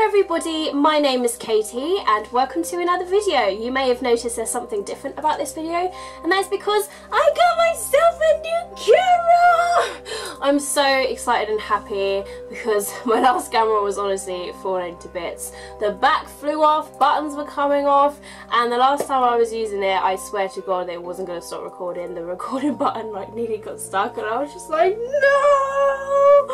everybody, my name is Katie and welcome to another video. You may have noticed there's something different about this video, and that's because I got myself a new camera! I'm so excited and happy because my last camera was honestly falling to bits. The back flew off, buttons were coming off, and the last time I was using it, I swear to God it wasn't going to stop recording. The recording button like nearly got stuck and I was just like, no!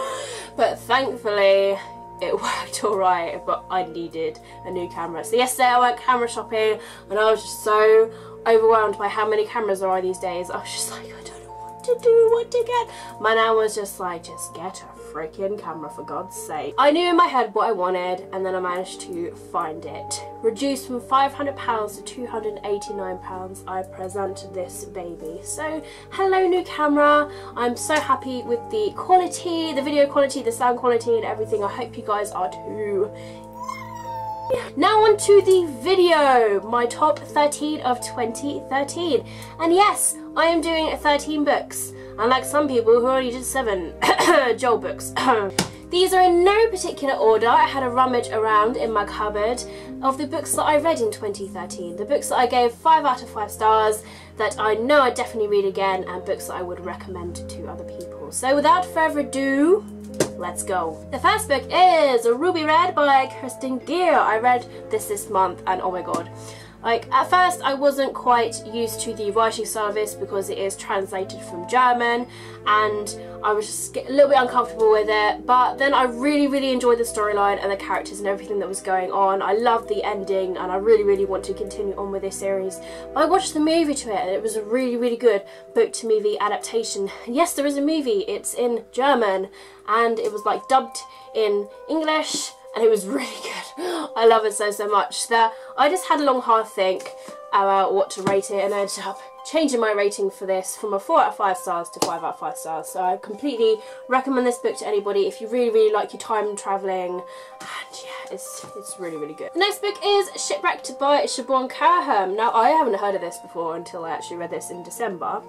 But thankfully it worked alright, but I needed a new camera. So yesterday I went camera shopping and I was just so overwhelmed by how many cameras there are these days. I was just like, I don't know what to do, what to get. My nan was just like, just get a freaking camera for God's sake. I knew in my head what I wanted and then I managed to find it. Reduced from £500 to £289, I present this baby. So hello new camera. I'm so happy with the quality, the video quality, the sound quality and everything. I hope you guys are too. Now on to the video, my top 13 of 2013. And yes, I am doing 13 books, unlike some people who only did 7 Joel books. These are in no particular order. I had a rummage around in my cupboard of the books that I read in 2013. The books that I gave 5 out of 5 stars, that I know I'd definitely read again, and books that I would recommend to other people. So without further ado, let's go. The first book is Ruby Red by Kirsten Gier. I read this month and oh my god. Like, at first I wasn't quite used to the writing style of this because it is translated from German and I was just a little bit uncomfortable with it, but then I really enjoyed the storyline and the characters and everything that was going on. I loved the ending and I really want to continue on with this series. But I watched the movie to it and it was a really good book to movie adaptation. Yes, there is a movie, it's in German and it was like dubbed in English. And it was really good. I love it so much. I just had a long hard think about what to rate it and I ended up changing my rating for this from a 4 out of 5 stars to 5 out of 5 stars. So I completely recommend this book to anybody if you really like your time travelling. And yeah, it's really good. The next book is Shipwrecked by Siobhan Carham. Now I haven't heard of this before until I actually read this in December.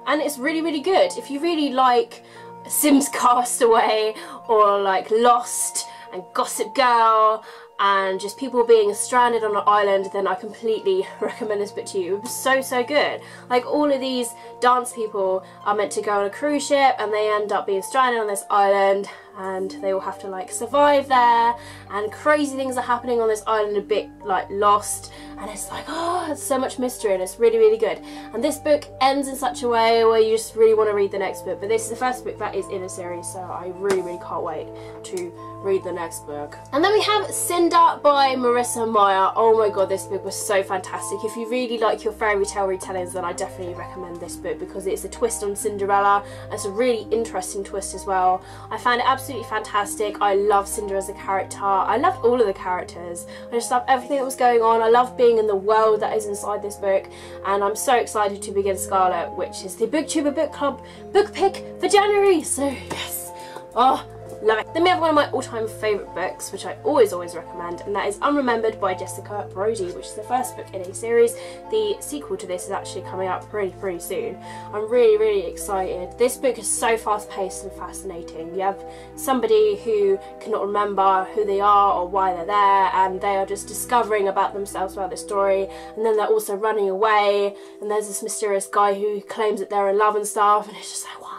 And it's really good. If you really like Sims Castaway or like Lost and Gossip Girl and just people being stranded on an island, then I completely recommend this book to you. It was so good. Like, all of these dance people are meant to go on a cruise ship and they end up being stranded on this island and they all have to like survive there and crazy things are happening on this island, a bit like Lost, and it's like, oh, it's so much mystery and it's really good. And this book ends in such a way where you just really want to read the next book, but this is the first book that is in a series, so I really can't wait to read the next book. And then we have Cinder by Marissa Meyer. Oh my god, this book was so fantastic. If you really like your fairy tale retellings, then I definitely recommend this book because it's a twist on Cinderella. It's a really interesting twist as well. I found it absolutely fantastic. I love Cinder as a character. I loved all of the characters. I just loved everything that was going on. I love being in the world that is inside this book, and I'm so excited to begin Scarlet, which is the BookTuber Book Club book pick for January. So yes, oh, love it. Then we have one of my all-time favourite books, which I always recommend, and that is Unremembered by Jessica Brody, which is the first book in a series. The sequel to this is actually coming out pretty soon. I'm really excited. This book is so fast-paced and fascinating. You have somebody who cannot remember who they are or why they're there, and they are just discovering about themselves throughout the story, and then they're also running away, and there's this mysterious guy who claims that they're in love and stuff, and it's just like, what?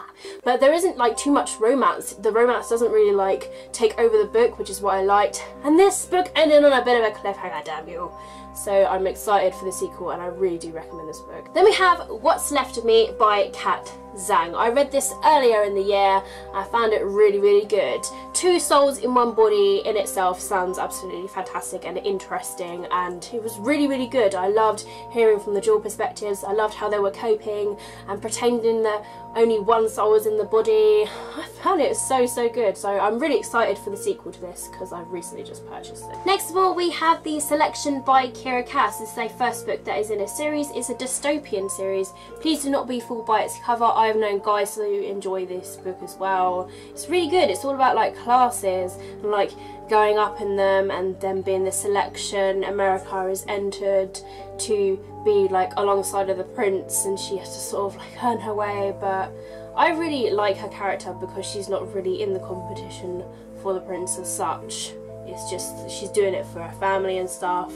But there isn't like too much romance. The romance doesn't really like take over the book, which is what I liked. And this book ended on a bit of a cliffhanger, damn you. So I'm excited for the sequel and I really do recommend this book. Then we have What's Left of Me by Kat Zhang. I read this earlier in the year. I found it really good. 2 souls in one body in itself sounds absolutely fantastic and interesting, and it was really good. I loved hearing from the dual perspectives. I loved how they were coping and pretending that only one soul was in the body. I found it so good. So I'm really excited for the sequel to this because I've recently just purchased it. Next of all, we have The Selection by Kiera Cass. This is their first book that is in a series. It's a dystopian series. Please do not be fooled by its cover. I've known guys who enjoy this book as well. It's really good. It's all about like classes and like going up in them and then being the selection. America is entered to be like alongside of the prince and she has to sort of like earn her way, but I really like her character because she's not really in the competition for the prince as such. it's just, she's doing it for her family and stuff,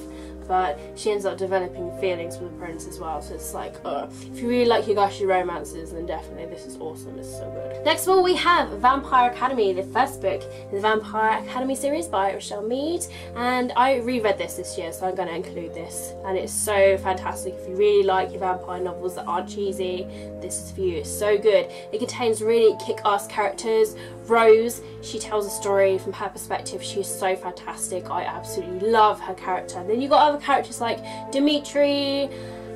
but she ends up developing feelings for the prince as well. So it's like, if you really like Higashi romances, then definitely this is awesome. It's so good. Next of all, we have Vampire Academy, the first book in the Vampire Academy series by Richelle Mead, and I reread this year, so I'm going to include this, and it's so fantastic. If you really like your vampire novels that aren't cheesy, this is for you. It's so good. It contains really kick-ass characters. Rose, she tells a story from her perspective. She's so fantastic. I absolutely love her character. And then you've got other characters like Dimitri,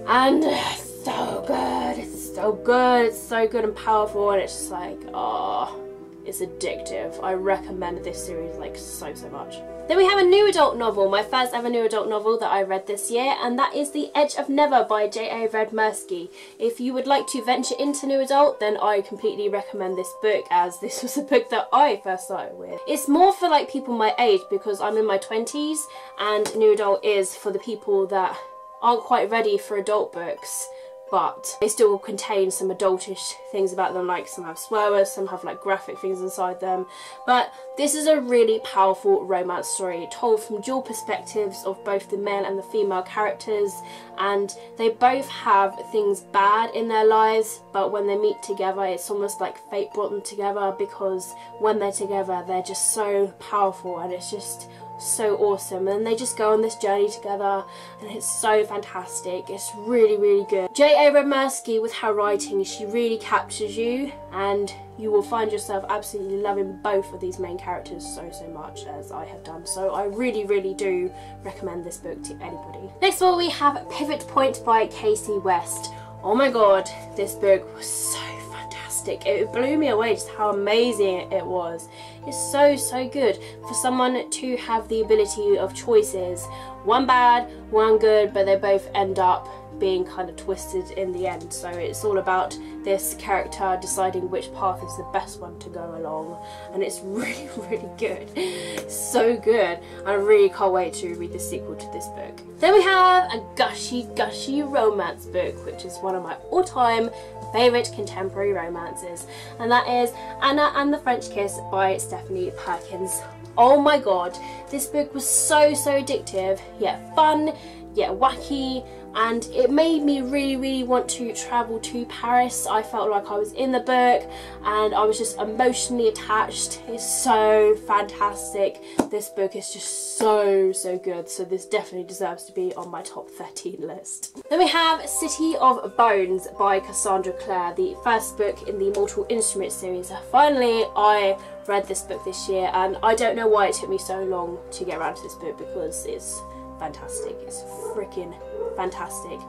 and it's so good. It's so good. It's so good and powerful, and it's just like, oh, it's addictive. I recommend this series like so much. Then we have a new adult novel, my first ever new adult novel that I read this year, and that is The Edge of Never by J.A. Redmersky. If you would like to venture into new adult, then I completely recommend this book, as this was a book that I first started with. It's more for like people my age, because I'm in my 20s, and new adult is for the people that aren't quite ready for adult books, but they still contain some adultish things about them, like some have swear words, some have like graphic things inside them. But this is a really powerful romance story told from dual perspectives of both the male and the female characters, and they both have things bad in their lives, but when they meet together it's almost like fate brought them together, because when they're together they're just so powerful, and it's just so awesome, and they just go on this journey together, and it's so fantastic. It's really good. J.A. Redmersky, with her writing, she really captures you, and you will find yourself absolutely loving both of these main characters so much, as I have done. So I really do recommend this book to anybody. Next of all, we have Pivot Point by Kasie West. Oh my god, this book was so fantastic. It blew me away just how amazing it was. It's so good for someone to have the ability of choices, one bad, one good, but they both end up being kind of twisted in the end. So it's all about this character deciding which path is the best one to go along, and it's really good. It's so good. I really can't wait to read the sequel to this book. Then we have a gushy romance book, which is one of my all-time favourite contemporary romances, and that is Anna and the French Kiss by Stephanie Perkins. Oh my god, this book was so addictive, yet fun, yet wacky, and it made me really want to travel to Paris. I felt like I was in the book and I was just emotionally attached. It's so fantastic. This book is just so good, so this definitely deserves to be on my top 13 list. Then we have City of Bones by Cassandra Clare, the first book in the Mortal Instruments series. Finally, I read this book this year, and I don't know why it took me so long to get around to this book, because it's fantastic. It's freaking fantastic.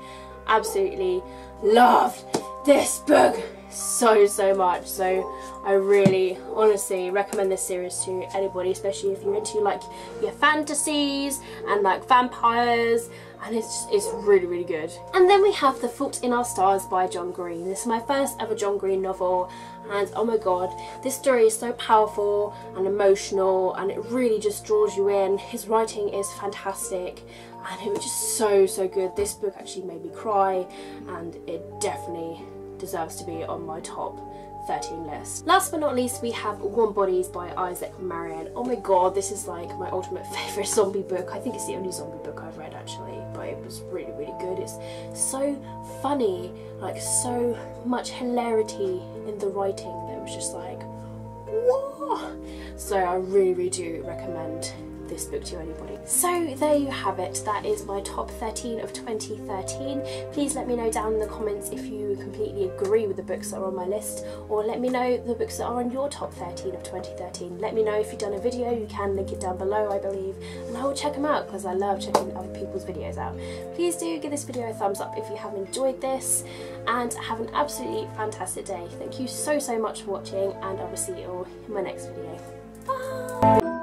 Absolutely loved this book so much. So I really honestly recommend this series to anybody, especially if you're into like your fantasies and like vampires, and it's really good. And then we have The Fault in Our Stars by John Green. This is my first ever John Green novel, and oh my god, this story is so powerful and emotional, and it really just draws you in. His writing is fantastic, and it was just so good. This book actually made me cry, and it definitely deserves to be on my top 13 list. Last but not least, we have Warm Bodies by Isaac Marion. Oh my god, this is like my ultimate favourite zombie book. I think it's the only zombie book I've read actually, but it was really good. It's so funny, like so much hilarity in the writing that was just like, whoa! So I really do recommend this book to anybody. So there you have it. That is my top 13 of 2013. Please let me know down in the comments if you completely agree with the books that are on my list, or let me know the books that are on your top 13 of 2013. Let me know if you've done a video. You can link it down below, I believe, and I will check them out because I love checking other people's videos out. Please do give this video a thumbs up if you have enjoyed this, and have an absolutely fantastic day. Thank you so much for watching, and I will see you all in my next video. Bye!